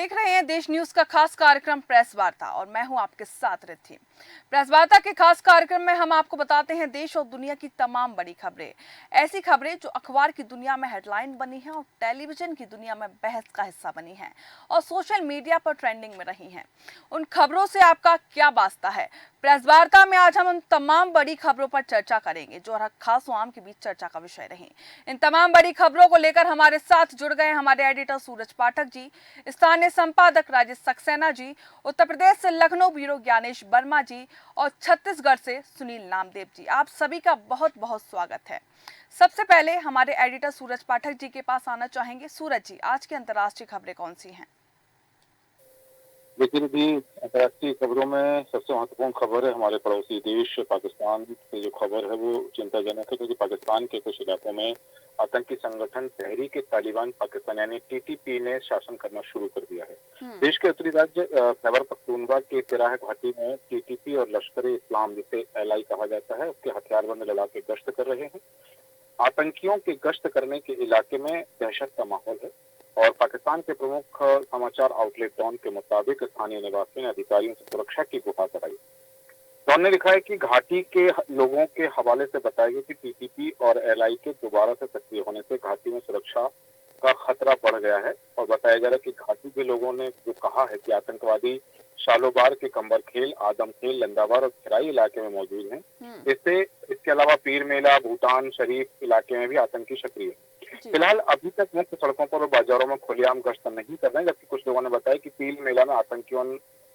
देख रहे हैं देश न्यूज का खास कार्यक्रम प्रेस वार्ता और मैं हूं आपके साथ रिद्धि। प्रेस वार्ता के खास कार्यक्रम में हम आपको बताते हैं देश और दुनिया की तमाम बड़ी खबरें, ऐसी खबरें जो अखबार की दुनिया में हेडलाइन बनी हैं और टेलीविजन की दुनिया में बहस का हिस्सा बनी हैं और सोशल मीडिया पर ट्रेंडिंग में रही हैं। उन खबरों से आपका क्या वास्ता है? प्रेस वार्ता में आज हम उन तमाम बड़ी खबरों पर चर्चा करेंगे जो हर खास व आम के बीच चर्चा का विषय रही। इन तमाम बड़ी खबरों को लेकर हमारे साथ जुड़ गए हमारे एडिटर सूरज पाठक जी, स्थानीय संपादक राजेश सक्सेना जी, उत्तर प्रदेश से लखनऊ ब्यूरो ज्ञानेश वर्मा जी और छत्तीसगढ़ से सुनील नामदेव जी। आप सभी का बहुत बहुत स्वागत है। सबसे पहले हमारे एडिटर सूरज पाठक जी के पास आना चाहेंगे। सूरज जी, आज की अंतर्राष्ट्रीय खबरें कौन सी हैं? लेकिन भी अंतर्राष्ट्रीय खबरों में सबसे महत्वपूर्ण खबर है हमारे पड़ोसी देश पाकिस्तान से जो खबर है वो चिंताजनक है, क्योंकि पाकिस्तान के कुछ इलाकों में आतंकी संगठन तहरीक तालिबान पाकिस्तान यानी टीटीपी ने शासन करना शुरू कर दिया है। देश के उत्तरी राज्य खैबर पख्तूनख्वा के तिराह घाटी में टीटीपी और लश्कर इस्लाम, जिसे एलआई कहा जाता है, उसके हथियारबंद लड़ाके गश्त कर रहे हैं। आतंकियों के गश्त करने के इलाके में दहशत का माहौल है और पाकिस्तान के प्रमुख समाचार आउटलेट डॉन के मुताबिक स्थानीय निवासियों ने अधिकारियों से सुरक्षा की गुहार लगाई। डॉन ने लिखा है कि घाटी के लोगों के हवाले से बताया गया कि टीटीपी और एलआई के दोबारा से सक्रिय होने से घाटी में सुरक्षा का खतरा बढ़ गया है और बताया जा रहा है कि घाटी के लोगों ने जो कहा है कि आतंकवादी शालोबार के कंबर खेल, आदम खेल, लंदावार और खिराई इलाके में मौजूद हैं। इसके अलावा पीर मेला, भूटान शरीफ इलाके में भी आतंकी सक्रिय है। फिलहाल अभी तक मुख्य सड़कों पर और बाजारों में खुलेआम गश्त नहीं कर रहे हैं, जबकि कुछ लोगों ने बताया कि पीर मेला में आतंकियों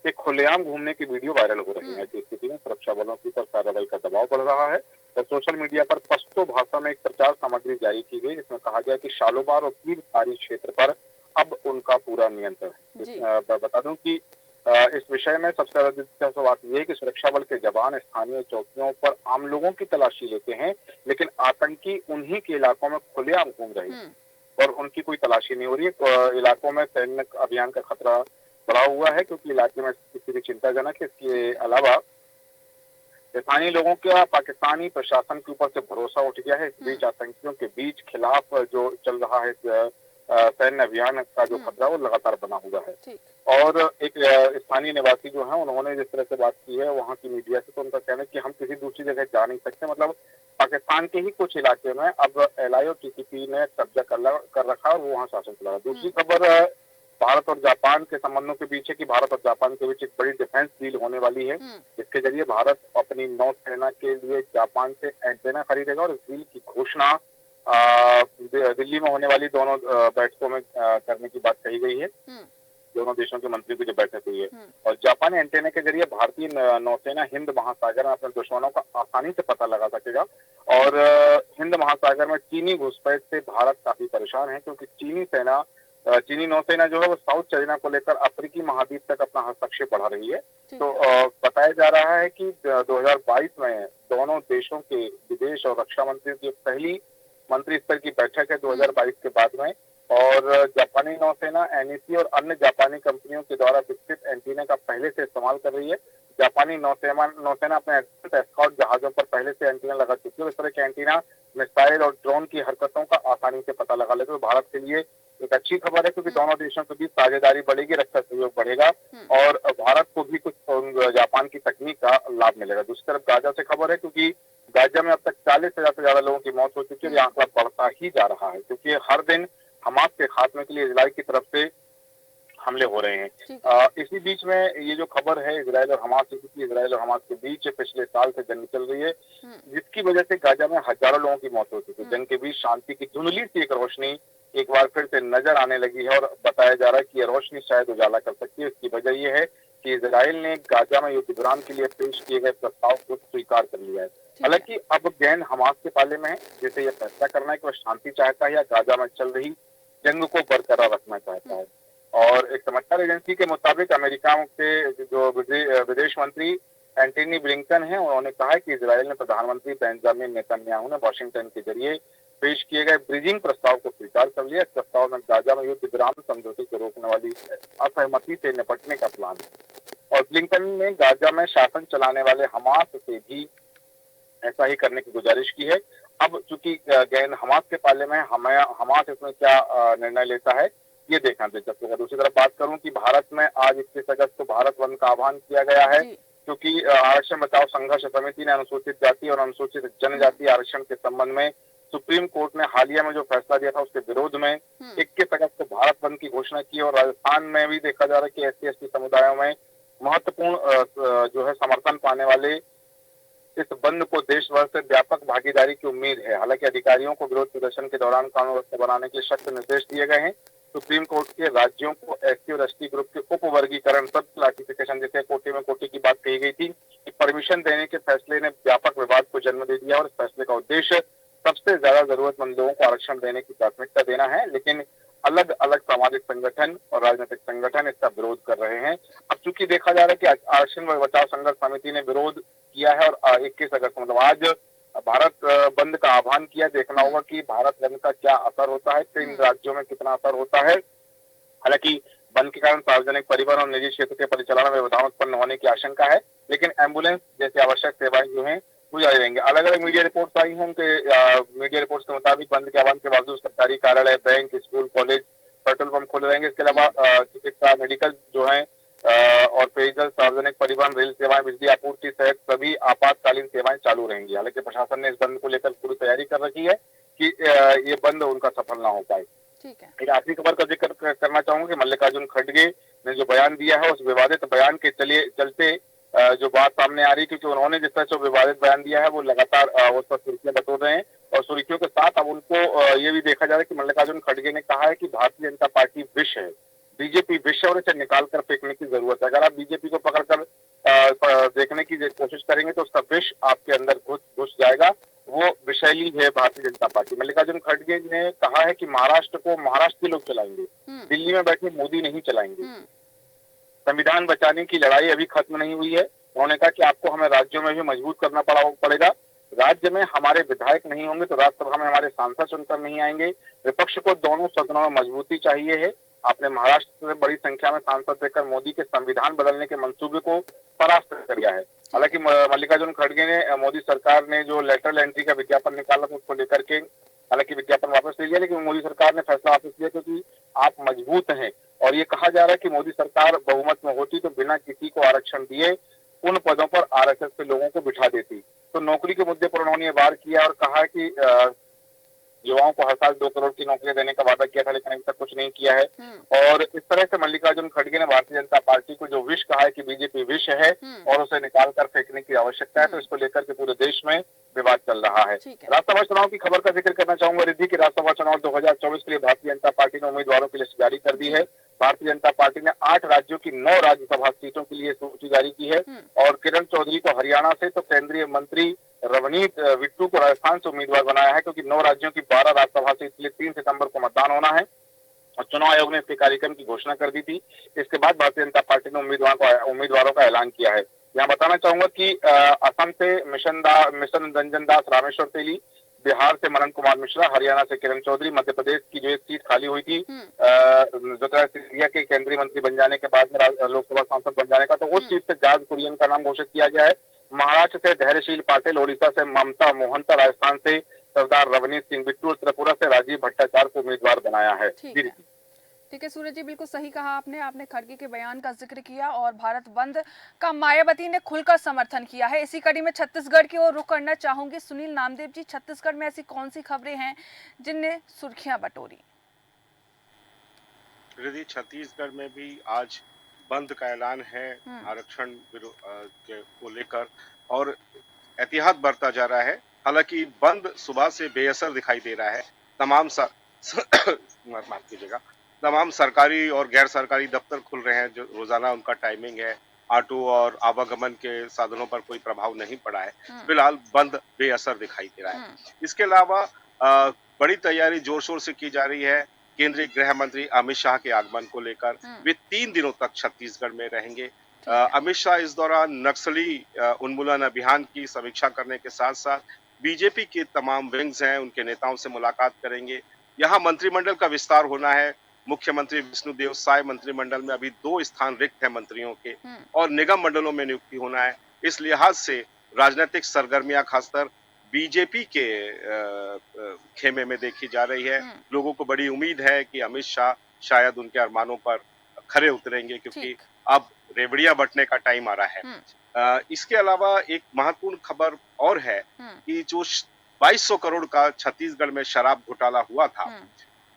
के खुलेआम घूमने की वीडियो वायरल हो रही है। ऐसी स्थिति में सुरक्षा बलों की ऊपर कार्रवाई का दबाव बढ़ रहा है और सोशल मीडिया पर पश्तो भाषा में एक प्रचार सामग्री जारी की गई, जिसमें कहा गया कि शालोबार और पीर तारी क्षेत्र पर अब उनका पूरा नियंत्रण है। बता दूं कि इस विषय में सबसे ज्यादा दिलचस्प बात यह है कि सुरक्षा बल के जवान स्थानीय चौकियों पर आम लोगों की तलाशी लेते हैं, लेकिन आतंकी उन्हीं के इलाकों में खुलेआम घूम रहे हैं और उनकी कोई तलाशी नहीं हो रही है। इलाकों में सैन्य अभियान का खतरा बढ़ा हुआ है क्योंकि इलाके में स्थिति चिंताजनक है। इसके अलावा स्थानीय लोगों का पाकिस्तानी प्रशासन के ऊपर से भरोसा उठ गया है। इस बीच आतंकियों के बीच खिलाफ जो चल रहा है सैन्य अभियान का जो खतरा वो लगातार बना हुआ है। और एक स्थानीय निवासी जो है उन्होंने जिस तरह से बात की है वहाँ की मीडिया से, तो उनका कहना है कि हम किसी दूसरी जगह जा नहीं सकते। मतलब पाकिस्तान के ही कुछ इलाके में अब एलआई और टीटीपी ने कब्जा कर रखा और वो वहाँ शासन चला रहा है। दूसरी खबर भारत और जापान के संबंधों के बीच है कि भारत और जापान के बीच एक बड़ी डिफेंस डील होने वाली है, जिसके जरिए भारत अपनी नौसेना के लिए जापान से एंटेना खरीदेगा और इस डील की घोषणा दिल्ली में होने वाली दोनों बैठकों में करने की बात कही गई है। दोनों देशों के मंत्रियों की जो बैठक हुई है और जापानी एंटेना के जरिए भारतीय नौसेना हिंद महासागर में अपने दुश्मनों का आसानी से पता लगा सकेगा। और हिंद महासागर में चीनी घुसपैठ से भारत काफी परेशान है, क्योंकि चीनी नौसेना जो है वो साउथ चाइना को लेकर अफ्रीकी महाद्वीप तक अपना हस्तक्षेप बढ़ा रही है। तो बताया जा रहा है कि 2022 में दोनों देशों के विदेश और रक्षा मंत्रियों की पहली मंत्री स्तर की बैठक है 2022 के बाद में, और जापानी नौसेना एनईसी और अन्य जापानी कंपनियों के द्वारा विकसित एंटीना का पहले से इस्तेमाल कर रही है। जापानी नौसेना अपने एस्कॉर्ट जहाजों पर पहले से एंटीना लगा चुकी है। इस तरह के एंटीना मिसाइल और ड्रोन की हरकतों का आसानी से पता लगा लेते। तो भारत के लिए एक अच्छी खबर है, क्योंकि दोनों देशों के बीच साझेदारी बढ़ेगी, रक्षा सहयोग बढ़ेगा और भारत को भी कुछ जापान की तकनीक का लाभ मिलेगा। दूसरी तरफ गाजा से खबर है, क्योंकि गाजा में अब तक 40,000 से ज्यादा लोगों की मौत हो चुकी है। यह आंकड़ा बढ़ता ही जा रहा है, क्योंकि हर दिन हमास के खात्मे के लिए इजराइल की तरफ से हमले हो रहे हैं। इसी बीच में ये जो खबर है इजराइल और हमास की, इजराइल और हमास के बीच पिछले साल से जंग चल रही है, जिसकी वजह से गाजा में हजारों लोगों की मौत हो चुकी है। जंग के बीच शांति की धुंधली सी एक रोशनी एक बार फिर से नजर आने लगी है और बताया जा रहा है कि यह रोशनी शायद उजाला कर सकती है। इसकी वजह यह है कि इजराइल ने गाजा में युद्ध विराम के लिए पेश किए गए प्रस्ताव को स्वीकार कर लिया है। हालांकि अब गैन हमास के पाले में है, जिसे यह फैसला करना है कि वह शांति चाहता है या गाजा में चल रही जंग को बरकरार रखना चाहता है। और एक समाचार एजेंसी के मुताबिक अमेरिका के जो विदेश मंत्री एंटनी ब्लिंकन हैं, उन्होंने कहा है कि इजराइल ने प्रधानमंत्री बेंजामिन नेतन्याहू ने वाशिंगटन के जरिए पेश किए गए ब्रिजिंग प्रस्ताव को स्वीकार कर लिया। इस प्रस्ताव में गाजा में युद्ध विराम समझौते को रोकने वाली असहमति से निपटने का प्लान है और ब्लिंकन ने गाजा में शासन चलाने वाले हमास से भी ऐसा ही करने की गुजारिश की है। अब चूंकि गैन हमास के पाले में हमास इसमें क्या निर्णय लेता है ये देखना दिलचस्प होगा। दूसरी तरफ बात करूं कि भारत में आज 21 अगस्त को भारत बंद का आह्वान किया गया है, जी। क्योंकि आरक्षण बचाओ संघर्ष समिति ने अनुसूचित जाति और अनुसूचित जनजाति आरक्षण के संबंध में सुप्रीम कोर्ट ने हालिया में जो फैसला दिया था उसके विरोध में 21 अगस्त को भारत बंद की घोषणा की। और राजस्थान में भी देखा जा रहा है कि SC/ST समुदायों में महत्वपूर्ण जो है समर्थन पाने वाले इस बंद को देश भर से व्यापक भागीदारी की उम्मीद है। हालांकि अधिकारियों को विरोध प्रदर्शन के दौरान कानून व्यवस्था बनाने के सख्त निर्देश दिए गए हैं। सुप्रीम कोर्ट के राज्यों को SC और ST ग्रुप के उप वर्गीकरण सब क्लासिफिकेशन जैसे कोटे में कोटे की बात कही गई थी कि परमिशन देने के फैसले ने व्यापक विवाद को जन्म दे दिया और इस फैसले का उद्देश्य सबसे ज्यादा जरूरतमंद लोगों को आरक्षण देने की प्राथमिकता देना है। लेकिन अलग अलग सामाजिक संगठन और राजनीतिक संगठन इसका विरोध कर रहे हैं। अब चूंकि देखा जा रहा है कि आरक्षण व बचाव संघर्ष समिति ने विरोध किया है और 21 अगस्त मतलब आज भारत बंद का आह्वान किया। देखना होगा कि भारत बंद का क्या असर होता है, इन राज्यों में कितना असर होता है। हालांकि बंद के कारण सार्वजनिक परिवहन और निजी क्षेत्र के परिचालन में व्यवधान उत्पन्न होने की आशंका है, लेकिन एम्बुलेंस जैसी आवश्यक सेवाएं जो हैं वो जारी रहेंगी। अलग अलग मीडिया रिपोर्ट्स आई हैं उनके मीडिया रिपोर्ट्स के मुताबिक बंद के आह्वान के बावजूद सरकारी कार्यालय, bank, school, college, petrol pump खुले रहेंगे। इसके अलावा चिकित्सा, मेडिकल जो है और पेयजल, सार्वजनिक परिवहन, रेल सेवाएं, बिजली आपूर्ति सहित सभी आपातकालीन सेवाएं चालू रहेंगी। हालांकि प्रशासन ने इस बंद को लेकर पूरी तैयारी कर रखी है कि ये बंद उनका सफल ना हो पाए। ठीक है। एक आखिरी खबर का जिक्र करना चाहूंगा कि मल्लिकार्जुन खड़गे ने जो बयान दिया है उस विवादित बयान के चलते जो बात सामने आ रही है, क्योंकि उन्होंने जिस तरह से विवादित बयान दिया है वो लगातार उस पर सुर्खियां बटोर रहे हैं और सुर्खियों के साथ अब उनको ये भी देखा जा रहा है कि मल्लिकार्जुन खड़गे ने कहा है कि भारतीय जनता पार्टी विष है, बीजेपी विष है और इसे निकाल कर फेंकने की जरूरत है। अगर आप बीजेपी को पकड़कर देखने की कोशिश करेंगे तो उसका विष आपके अंदर घुस जाएगा। वो विषैली है भारतीय जनता पार्टी। मल्लिकार्जुन खड़गे ने कहा है कि महाराष्ट्र को महाराष्ट्र के लोग चलाएंगे, दिल्ली में बैठे मोदी नहीं चलाएंगे। संविधान बचाने की लड़ाई अभी खत्म नहीं हुई है। उन्होंने कहा कि आपको हमें राज्यों में भी मजबूत करना पड़ेगा। राज्य में हमारे विधायक नहीं होंगे तो राज्यसभा में हमारे सांसद चुनकर नहीं आएंगे। विपक्ष को दोनों सदनों में मजबूती चाहिए है। आपने महाराष्ट्र से बड़ी संख्या में सांसद देकर मोदी के संविधान बदलने के मंसूबे को परास्त कर दिया है। हालांकि मल्लिकार्जुन खड़गे ने मोदी सरकार ने जो लेटरल एंट्री का विज्ञापन निकाला था उसको लेकर के हालांकि विज्ञापन वापस ले लिया, लेकिन मोदी सरकार ने फैसला वापस लिया क्योंकि आप मजबूत हैं। और ये कहा जा रहा है कि मोदी सरकार बहुमत में होती तो बिना किसी को आरक्षण दिए उन पदों पर RSS के लोगों को बिठा देती। तो नौकरी के मुद्दे पर उन्होंने वार किया और कहा कि युवाओं को हर साल 2 करोड़ की नौकरियां देने का वादा किया था, लेकिन अभी तक कुछ नहीं किया है। और इस तरह से मल्लिकार्जुन खड़गे ने भारतीय जनता पार्टी को जो विष कहा है कि बीजेपी विष है और उसे निकाल कर फेंकने की आवश्यकता है, तो इसको लेकर के पूरे देश में विवाद चल रहा है। राज्यसभा चुनाव की खबर का जिक्र करना चाहूंगा रिद्धि की। राज्यसभा चुनाव 2024 के लिए भारतीय जनता पार्टी ने उम्मीदवारों की लिस्ट जारी कर दी है। भारतीय जनता पार्टी ने 8 राज्यों की 9 राज्यसभा सीटों के लिए सूची जारी की है और किरण चौधरी को हरियाणा से तो केंद्रीय मंत्री रवनीत बिट्टू को राजस्थान से उम्मीदवार बनाया है, क्योंकि 9 राज्यों की 12 राज्यसभा सीट के लिए 3 सितंबर को मतदान होना है और चुनाव आयोग ने इसके कार्यक्रम की घोषणा कर दी थी। इसके बाद भारतीय जनता पार्टी ने उम्मीदवारों का ऐलान किया है। यहाँ बताना चाहूंगा कि असम से मिशन रंजन दास रामेश्वर तेली, बिहार से मनन कुमार मिश्रा, हरियाणा से किरण चौधरी, मध्य प्रदेश की जो एक सीट खाली हुई थी ज्योतिरादित्य के केंद्रीय मंत्री बन जाने के बाद में लोकसभा सांसद बन जाने का, तो उस सीट से जार्ज कुरियन का नाम घोषित किया गया है। महाराष्ट्र से धैर्यशील पाटिल, ओडिशा से ममता मोहंता, राजस्थान से सरदार रवनीत सिंह बिट्टू, त्रिपुरा से राजीव भट्टाचार्य को उम्मीदवार बनाया है। ठीक है सूरज जी, बिल्कुल सही कहा आपने खड़गे के बयान का जिक्र किया और भारत बंद का मायावती ने खुलकर समर्थन किया है। इसी कड़ी में छत्तीसगढ़ की ओर रुख करना चाहूंगी। सुनील नामदेव जी, छत्तीसगढ़ में ऐसी कौन सी खबरें हैं जिनने सुर्खियां बटोरी? छत्तीसगढ़ में भी आज बंद का ऐलान है आरक्षण को लेकर और एहतियात बरता जा रहा है। हालांकि बंद सुबह से बेअसर दिखाई दे रहा है। माफ कीजिएगा, तमाम सरकारी और गैर सरकारी दफ्तर खुल रहे हैं, जो रोजाना उनका टाइमिंग है। ऑटो और आवागमन के साधनों पर कोई प्रभाव नहीं पड़ा है। फिलहाल बंद बेअसर दिखाई दे रहा है। इसके अलावा बड़ी तैयारी जोर शोर से की जा रही है। केंद्रीय गृह मंत्री अमित शाह के आगमन को लेकर वे 3 दिनों तक छत्तीसगढ़ में रहेंगे। अमित शाह इस दौरान नक्सली उन्मूलन अभियान की समीक्षा करने के साथ साथ बीजेपी के तमाम विंग्स हैं उनके नेताओं से मुलाकात करेंगे। यहाँ मंत्रिमंडल का विस्तार होना है। मुख्यमंत्री विष्णुदेव साय मंत्रिमंडल में अभी 2 स्थान रिक्त है मंत्रियों के और निगम मंडलों में नियुक्ति होना है। इस लिहाज से राजनीतिक सरगर्मियां खासकर बीजेपी के खेमे में देखी जा रही है। लोगों को बड़ी उम्मीद है कि अमित शाह शायद उनके अरमानों पर खरे उतरेंगे, क्योंकि ठीक। अब रेवड़ियां बंटने का टाइम आ रहा है। इसके अलावा एक महत्वपूर्ण खबर और है कि जो 2200 करोड़ का छत्तीसगढ़ में शराब घोटाला हुआ था,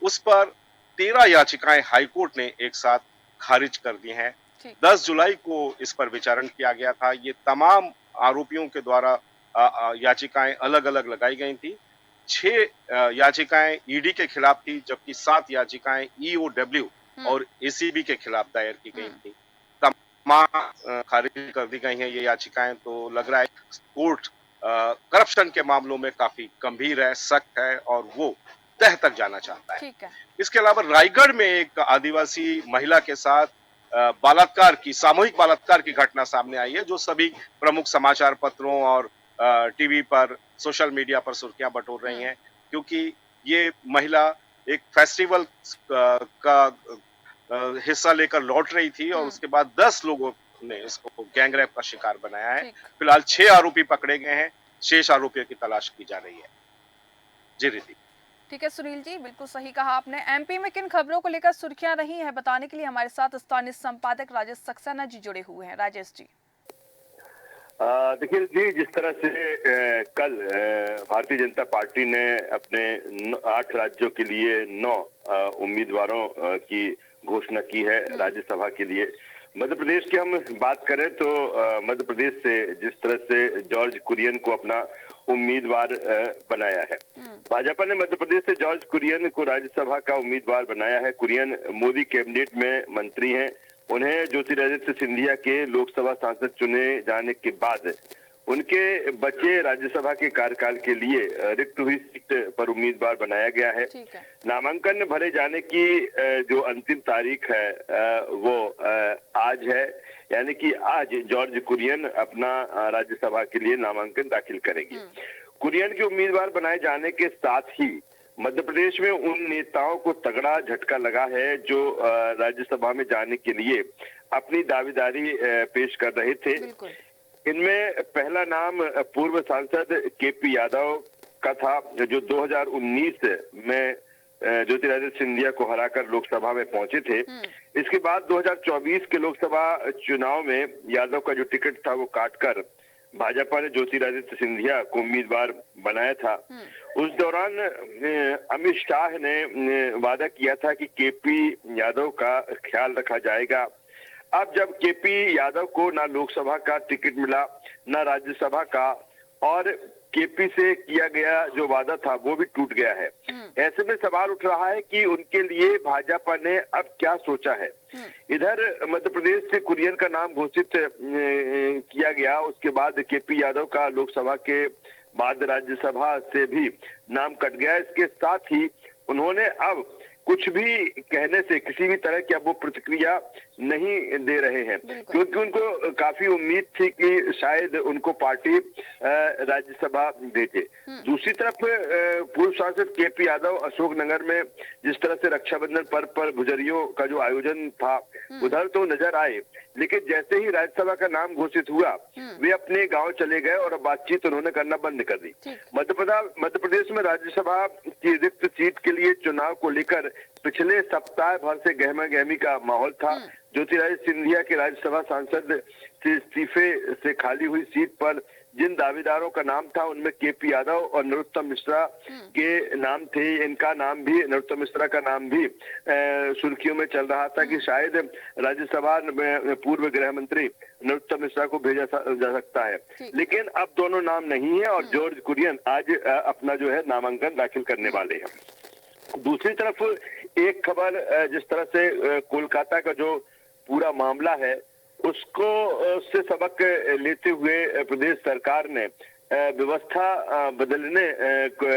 उस पर 13 याचिकाएं हाईकोर्ट ने एक साथ खारिज कर दी हैं। ठीक। 10 जुलाई को इस पर विचारण किया गया था। ये तमाम आरोपियों के द्वारा याचिकाएं अलग-अलग लगाई गई थी। 6 याचिकाएं ईडी के खिलाफ थी, जबकि 7 याचिकाएं ईओडब्ल्यू और एसीबी के खिलाफ दायर की गई थी। तमाम खारिज कर दी गई हैं ये याचिकाएं, तो लग रहा है कोर्ट करप्शन के मामलों में काफी गंभीर है, सख्त है और वो तह तक जाना चाहता है। ठीक है। इसके अलावा रायगढ़ में एक आदिवासी महिला के साथ बलात्कार की, सामूहिक बलात्कार की घटना सामने आई है, जो सभी प्रमुख समाचार पत्रों और टीवी पर, सोशल मीडिया पर सुर्खियां बटोर रही हैं, क्योंकि ये महिला एक फेस्टिवल का हिस्सा लेकर लौट रही थी और उसके बाद 10 लोगों ने इसको गैंगरेप का शिकार बनाया है। फिलहाल 6 आरोपी पकड़े गए हैं, शेष आरोपियों की तलाश की जा रही है। जी रिद्धि। ठीक है सुनील जी, बिल्कुल सही कहा आपने। एमपी में किन खबरों को लेकर सुर्खियां रही हैं, बताने के लिए हमारे साथ स्थानीय संपादक राजेश सक्सेना जी जुड़े हुए हैं। राजेश जी। देखिए जी, जिस तरह से कल भारतीय जनता पार्टी ने अपने 8 राज्यों के लिए 9 उम्मीदवारों की घोषणा की है राज्यसभा के लिए। मध्य प्रदेश की हम बात करें तो मध्य प्रदेश से जिस तरह से जॉर्ज कुरियन को अपना उम्मीदवार बनाया है, भाजपा ने मध्य प्रदेश से जॉर्ज कुरियन को राज्यसभा का उम्मीदवार बनाया है। कुरियन मोदी कैबिनेट में मंत्री हैं। उन्हें ज्योतिरादित्य सिंधिया के लोकसभा सांसद चुने जाने के बाद उनके बचे राज्यसभा के कार्यकाल के लिए रिक्त हुई सीट पर उम्मीदवार बनाया गया है। नामांकन भरे जाने की जो अंतिम तारीख है वो आज है, यानी कि आज जॉर्ज कुरियन अपना राज्यसभा के लिए नामांकन दाखिल करेंगे। कुरियन के उम्मीदवार बनाए जाने के साथ ही मध्य प्रदेश में उन नेताओं को तगड़ा झटका लगा है जो राज्यसभा में जाने के लिए अपनी दावेदारी पेश कर रहे थे। इनमें पहला नाम पूर्व सांसद केपी यादव का था, जो 2019 में ज्योतिरादित्य सिंधिया को हराकर लोकसभा में पहुंचे थे। इसके बाद 2024 के लोकसभा चुनाव में यादव का जो टिकट था वो काटकर भाजपा ने ज्योतिरादित्य सिंधिया को उम्मीदवार बनाया था। उस दौरान अमित शाह ने वादा किया था कि केपी यादव का ख्याल रखा जाएगा। अब जब केपी यादव को ना लोकसभा का टिकट मिला, ना राज्यसभा का, और केपी से किया गया जो वादा था वो भी टूट गया है। ऐसे में सवाल उठ रहा है कि उनके लिए भाजपा ने अब क्या सोचा है। इधर मध्य प्रदेश से कुरियन का नाम घोषित किया गया, उसके बाद केपी यादव का लोकसभा के बाद राज्यसभा से भी नाम कट गया। इसके साथ ही उन्होंने अब कुछ भी कहने से किसी भी तरह की अब वो प्रतिक्रिया नहीं दे रहे हैं, क्योंकि उनको काफी उम्मीद थी कि शायद उनको पार्टी राज्यसभा देते। दूसरी तरफ पूर्व सांसद केपी यादव अशोकनगर में जिस तरह से रक्षाबंधन पर्व पर गुजरियों का जो आयोजन था उधर तो नजर आए, लेकिन जैसे ही राज्यसभा का नाम घोषित हुआ वे अपने गांव चले गए और बातचीत उन्होंने करना बंद कर दी। मध्य प्रदेश में राज्यसभा की रिक्त सीट के लिए चुनाव को लेकर पिछले सप्ताह भर से गहमा गहमी का माहौल था। ज्योतिरादित्य सिंधिया के राज्यसभा सांसद से इस्तीफे से खाली हुई सीट पर जिन दावेदारों का नाम था उनमें केपी यादव और नरोत्तम मिश्रा के नाम थे। इनका नाम भी, नरोत्तम मिश्रा का नाम भी सुर्खियों में चल रहा था कि शायद राज्यसभा में पूर्व गृह मंत्री नरोत्तम मिश्रा को भेजा जा सकता है, लेकिन अब दोनों नाम नहीं है और जॉर्ज कुरियन आज अपना जो है नामांकन दाखिल करने वाले हैं। दूसरी तरफ एक खबर, जिस तरह से कोलकाता का जो पूरा मामला है उसको से सबक लेते हुए प्रदेश सरकार ने व्यवस्था बदलने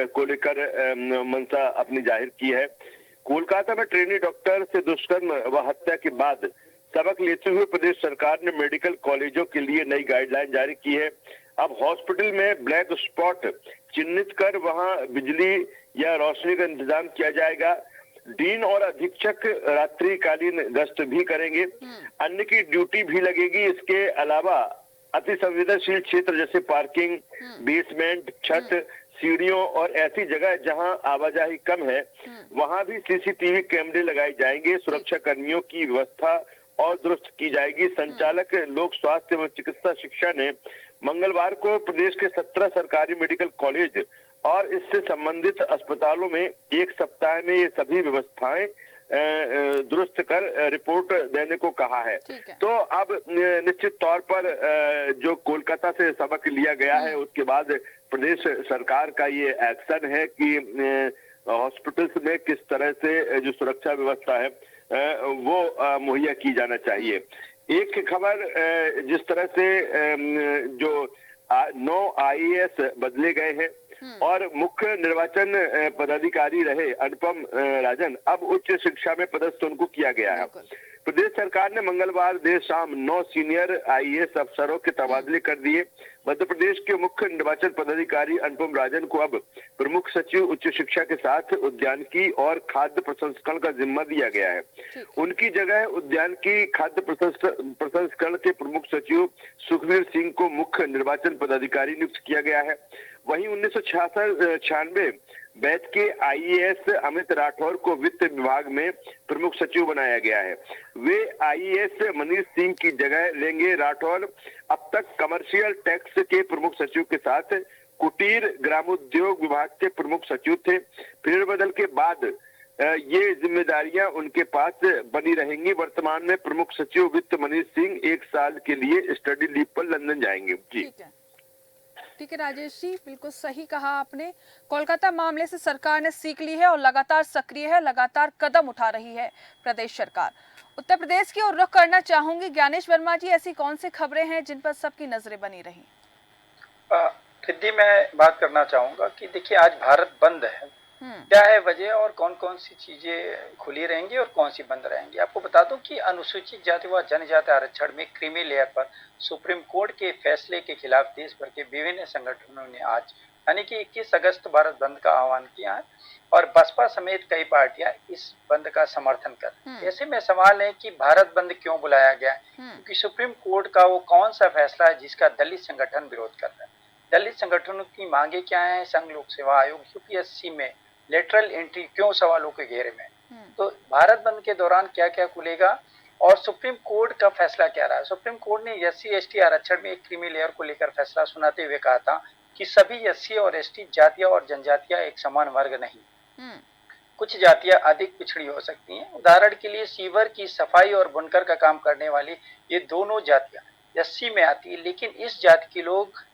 को लेकर मंशा अपनी जाहिर की है। कोलकाता में ट्रेनी डॉक्टर से दुष्कर्म व हत्या के बाद सबक लेते हुए प्रदेश सरकार ने मेडिकल कॉलेजों के लिए नई गाइडलाइन जारी की है। अब हॉस्पिटल में ब्लैक स्पॉट चिन्हित कर वहां बिजली या रोशनी का इंतजाम किया जाएगा। डीन और अधीक्षक रात्रिकालीन गश्त भी करेंगे, अन्य की ड्यूटी भी लगेगी। इसके अलावा अति संवेदनशील क्षेत्र जैसे पार्किंग, बेसमेंट, छत, सीढ़ियों और ऐसी जगह जहां आवाजाही कम है वहां भी सीसीटीवी कैमरे लगाए जाएंगे। सुरक्षा कर्मियों की व्यवस्था और दुरुस्त की जाएगी। संचालक लोक स्वास्थ्य एवं चिकित्सा शिक्षा ने मंगलवार को प्रदेश के 17 सरकारी मेडिकल कॉलेज और इससे संबंधित अस्पतालों में एक सप्ताह में ये सभी व्यवस्थाएं दुरुस्त कर रिपोर्ट देने को कहा है। तो अब निश्चित तौर पर जो कोलकाता से सबक लिया गया है उसके बाद प्रदेश सरकार का ये एक्शन है कि हॉस्पिटल्स में किस तरह से जो सुरक्षा व्यवस्था है वो मुहैया की जाना चाहिए। एक खबर जिस तरह से जो 9 आईएएस बदले गए हैं और मुख्य निर्वाचन पदाधिकारी रहे अनुपम राजन अब उच्च शिक्षा में पदस्थ उनको किया गया है। प्रदेश सरकार ने मंगलवार देर शाम 9 सीनियर आईएएस अफसरों के तबादले कर दिए। मध्य प्रदेश के मुख्य निर्वाचन पदाधिकारी अनुपम राजन को अब प्रमुख सचिव उच्च शिक्षा के साथ उद्यानिकी और खाद्य प्रसंस्करण का जिम्मा दिया गया है। उनकी जगह उद्यानिकी खाद्य प्रसंस्करण के प्रमुख सचिव सुखवीर सिंह को मुख्य निर्वाचन पदाधिकारी नियुक्त किया गया है। वहीं 1996 बैच के आईएएस अमित राठौर को वित्त विभाग में प्रमुख सचिव बनाया गया है। वे आईएएस मनीष सिंह की जगह लेंगे। राठौर अब तक कमर्शियल टैक्स के प्रमुख सचिव के साथ कुटीर ग्रामोद्योग विभाग के प्रमुख सचिव थे। फेरबदल के बाद ये जिम्मेदारियां उनके पास बनी रहेंगी। वर्तमान में प्रमुख सचिव वित्त मनीष सिंह 1 साल के लिए स्टडी लीव पर लंदन जाएंगे। जी ठीक है राजेश जी, बिल्कुल सही कहा आपने। कोलकाता मामले से सरकार ने सीख ली है और लगातार सक्रिय है, लगातार कदम उठा रही है प्रदेश सरकार। उत्तर प्रदेश की ओर रुख करना चाहूंगी। ज्ञानेश वर्मा जी, ऐसी कौन सी खबरें हैं जिन पर सबकी नजरें बनी रही? रिद्धि, मैं बात करना चाहूंगा कि देखिए आज भारत बंद है, क्या है वजह और कौन कौन सी चीजें खुली रहेंगी और कौन सी बंद रहेंगी। आपको बता दूं कि अनुसूचित जाति व जनजाति आरक्षण में क्रीमी लेयर पर सुप्रीम कोर्ट के फैसले के खिलाफ देश भर के विभिन्न संगठनों ने आज यानी कि 21 अगस्त भारत बंद का आह्वान किया है और बसपा समेत कई पार्टियां इस बंद का समर्थन कर। ऐसे में सवाल है कि भारत बंद क्यों बुलाया गया है, क्योंकि सुप्रीम कोर्ट का वो कौन सा फैसला है जिसका दलित संगठन विरोध कर रहा है। दलित संगठनों की मांगे क्या है? संघ लोक सेवा आयोग यूपीएससी में लेटरल एंट्री क्यों सवालों के घेरे में, तो भारत बंद के दौरान क्या क्या खुलेगा और सुप्रीम कोर्ट का फैसला क्या रहा है। सुप्रीम कोर्ट ने एससी एसटी आरक्षण में एक क्रीमी लेयर को लेकर फैसला सुनाते हुए कहा था कि सभी एससी और एसटी जातियां और जनजातियां एक समान वर्ग नहीं, कुछ जातियां अधिक पिछड़ी हो सकती हैं। उदाहरण के लिए सीवर की सफाई और बुनकर का काम करने वाली ये दोनों जातियां एससी में आती है, लेकिन इस जाति के लोग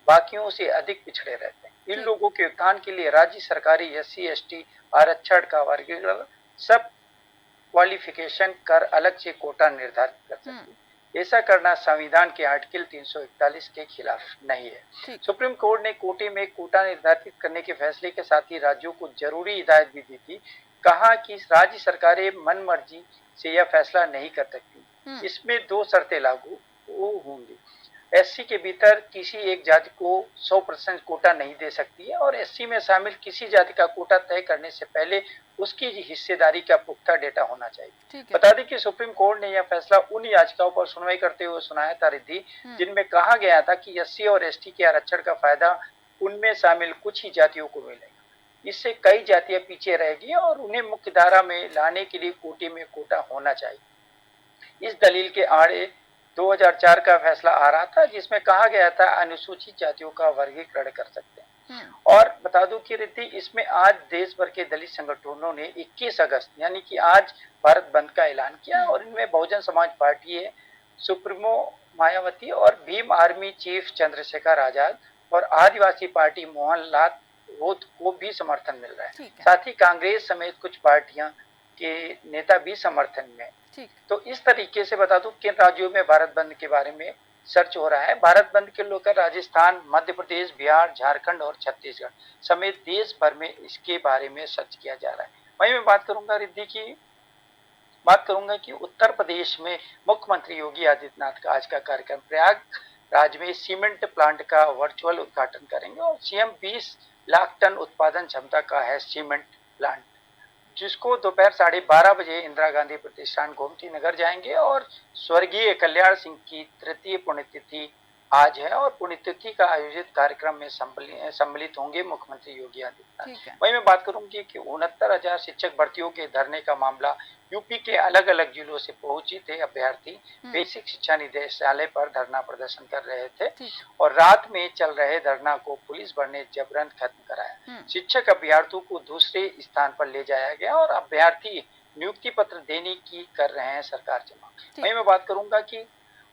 बाकियों से अधिक पिछड़े रहते हैं। इन लोगों के उत्थान के लिए राज्य सरकारी एससी एसटी आरक्षण का वर्गीकरण सब क्वालिफिकेशन कर अलग से कोटा निर्धारित कर सकती है। ऐसा करना संविधान के आर्टिकल 341 के खिलाफ नहीं है। सुप्रीम कोर्ट ने कोटे में कोटा निर्धारित करने के फैसले के साथ ही राज्यों को जरूरी हिदायत भी दी थी। कहा कि राज्य सरकारें मन मर्जी से यह फैसला नहीं कर सकती। इसमें 2 शर्तें लागू होंगी। एससी के भीतर किसी एक जाति को 100% कोटा नहीं दे सकती है और एससी में शामिल किसी जाति का कोटा तय करने से पहले उसकी हिस्सेदारी का पुख्ता डेटा होना चाहिए। बता दें कि सुप्रीम कोर्ट ने यह फैसला उन याचिकाओं पर सुनवाई करते हुए सुनाया था रिद्धि, जिनमें कहा गया था कि एससी और एसटी के आरक्षण का फायदा उनमें शामिल कुछ ही जातियों को मिलेगा। इससे कई जातियां पीछे रहेगी और उन्हें मुख्य धारा में लाने के लिए कोटे में कोटा होना चाहिए। इस दलील के आड़े 2004 का फैसला आ रहा था जिसमें कहा गया था अनुसूचित जातियों का वर्गीकरण कर सकते हैं। और बता दूं कि रिद्धि, इसमें आज देश भर के दलित संगठनों ने 21 अगस्त यानी कि आज भारत बंद का ऐलान किया और इनमें बहुजन समाज पार्टी है, सुप्रीमो मायावती और भीम आर्मी चीफ चंद्रशेखर आजाद और आदिवासी पार्टी मोहनलाल रोत को भी समर्थन मिल रहा है। साथ ही कांग्रेस समेत कुछ पार्टियां के नेता भी समर्थन में। तो इस तरीके से बता दूं किन राज्यों में भारत बंद के बारे में सर्च हो रहा है। भारत बंद के लेकर राजस्थान, मध्य प्रदेश, बिहार, झारखंड और छत्तीसगढ़ समेत देश भर में इसके बारे में सर्च किया जा रहा है। वहीं मैं बात करूंगा रिद्धि की कि उत्तर प्रदेश में मुख्यमंत्री योगी आदित्यनाथ का आज का कार्यक्रम प्रयागराज में सीमेंट प्लांट का वर्चुअल उद्घाटन करेंगे और सीएम 20 लाख टन उत्पादन क्षमता का है सीमेंट प्लांट, जिसको दोपहर 12:30 बजे इंदिरा गांधी प्रतिष्ठान गोमती नगर जाएंगे और स्वर्गीय कल्याण सिंह की 3य पुण्यतिथि आज है और पुण्यतिथि का आयोजित कार्यक्रम में सम्मिलित होंगे मुख्यमंत्री योगी आदित्यनाथ। वहीं मैं बात करूंगी कि 69,000 शिक्षक भर्तियों के धरने का मामला यूपी के अलग अलग जिलों से पहुंचे थे अभ्यर्थी बेसिक शिक्षा निदेशालय पर धरना प्रदर्शन कर रहे थे और रात में चल रहे धरना को पुलिस बल ने जबरन खत्म कराया। शिक्षक अभ्यर्थियों को दूसरे स्थान पर ले जाया गया और अभ्यर्थी नियुक्ति पत्र देने की कर रहे हैं सरकार से मांग। वहीं मैं बात करूंगा कि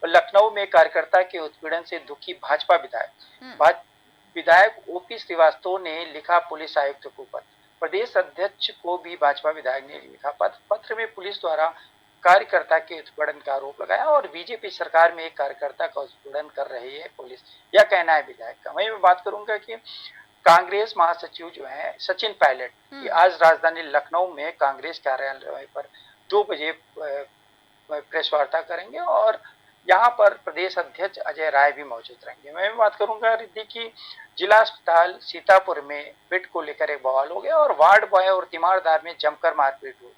लखनऊ में कार्यकर्ता के उत्पीड़न से दुखी भाजपा विधायक ओपी श्रीवास्तव ने लिखा पुलिस आयुक्त को पत्र। प्रदेश अध्यक्ष को भी भाजपा विधायक ने लिखा पत्र में पुलिस द्वारा कार्यकर्ता के उत्पीड़न का आरोप लगाया और बीजेपी सरकार में एक कार्यकर्ता का उत्पीड़न कर रही है पुलिस, यह कहना है विधायक का। वहीं मैं बात करूंगा कि कांग्रेस महासचिव जो है सचिन पायलट की आज राजधानी लखनऊ में कांग्रेस कार्यालय पर 2 बजे प्रेस वार्ता करेंगे और यहाँ पर प्रदेश अध्यक्ष अजय राय भी मौजूद रहेंगे। मैं बात करूंगा रिद्धि की जिला अस्पताल सीतापुर में बेड को लेकर एक बवाल हो गया और वार्ड बॉय और तीमारदार में जमकर मारपीट हुई।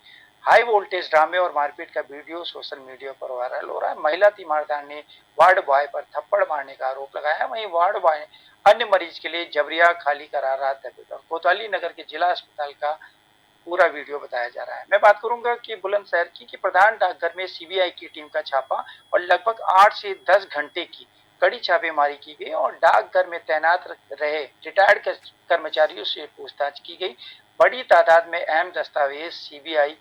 हाई वोल्टेज ड्रामे और मारपीट का वीडियो सोशल मीडिया पर वायरल हो रहा है। महिला तीमारदार ने वार्ड बॉय पर थप्पड़ मारने का आरोप लगाया। वहीं वार्ड बॉय अन्य मरीज के लिए जबरिया खाली करा रहा था और कोतवाली नगर के जिला अस्पताल का पूरा वीडियो बताया जा रहा है। मैं बात करूंगा कि बुलंदशहर की प्रधान डाकघर में सीबीआई की टीम का छापा और लगभग 8 से 10 घंटे की कड़ी छापेमारी की गई और डाकघर में तैनात रहे रिटायर्ड कर्मचारियों से पूछताछ की गई। बड़ी तादाद में अहम दस्तावेज सीबीआई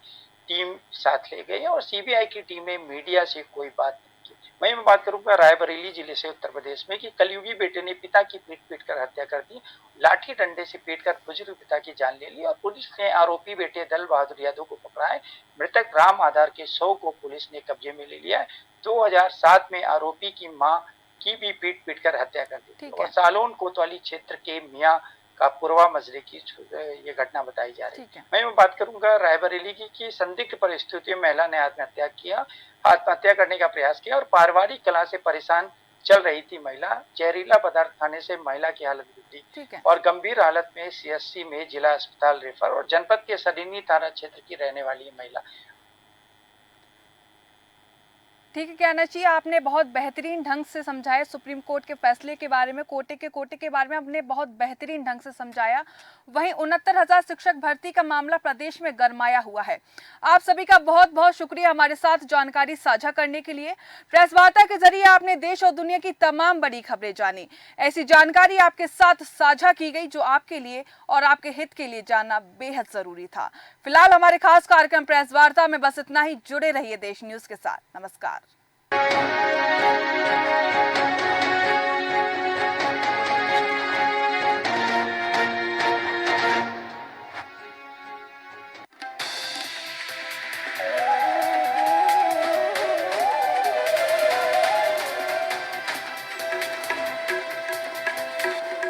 टीम साथ ले गई और सीबीआई की टीम ने मीडिया से कोई बात नहीं की। वहीं मैं बात करूंगा रायबरेली जिले से उत्तर प्रदेश में कि कलयुगी बेटे ने पिता की पीट कर हत्या कर दी, लाठी डंडे से पीटकर बुजुर्ग पिता की जान ले ली और पुलिस ने आरोपी बेटे दल बहादुर यादव को पकड़ा है। मृतक राम आधार के 100 को पुलिस ने कब्जे में ले लिया है। 2007 में आरोपी की मां की भी पीट कर हत्या कर दी और सालोन कोतवाली क्षेत्र के मियां का पूर्वा मजरे की ये घटना बताई जा रही है। मैं बात करूंगा रायबरेली की संदिग्ध परिस्थितियों में महिला ने आत्महत्या करने का प्रयास किया और पारिवारिक कलह से परेशान चल रही थी महिला। जहरीला पदार्थ खाने से महिला की हालत बिगड़ी और गंभीर हालत में सीएससी में जिला अस्पताल रेफर और जनपद के सरीनी थाना क्षेत्र की रहने वाली महिला। ठीक है, कहना चाहिए आपने बहुत बेहतरीन ढंग से समझाया सुप्रीम कोर्ट के फैसले के बारे में, कोटे के बारे में आपने बहुत बेहतरीन ढंग से समझाया। वहीं 69,000 शिक्षक भर्ती का मामला प्रदेश में गरमाया हुआ है। आप सभी का बहुत बहुत शुक्रिया हमारे साथ जानकारी साझा करने के लिए। प्रेस वार्ता के जरिए आपने देश और दुनिया की तमाम बड़ी खबरें जानी। ऐसी जानकारी आपके साथ साझा की गई जो आपके लिए और आपके हित के लिए जानना बेहद जरूरी था। फिलहाल हमारे खास कार्यक्रम प्रेस वार्ता में बस इतना ही। जुड़े रहिए देश न्यूज के साथ। नमस्कार।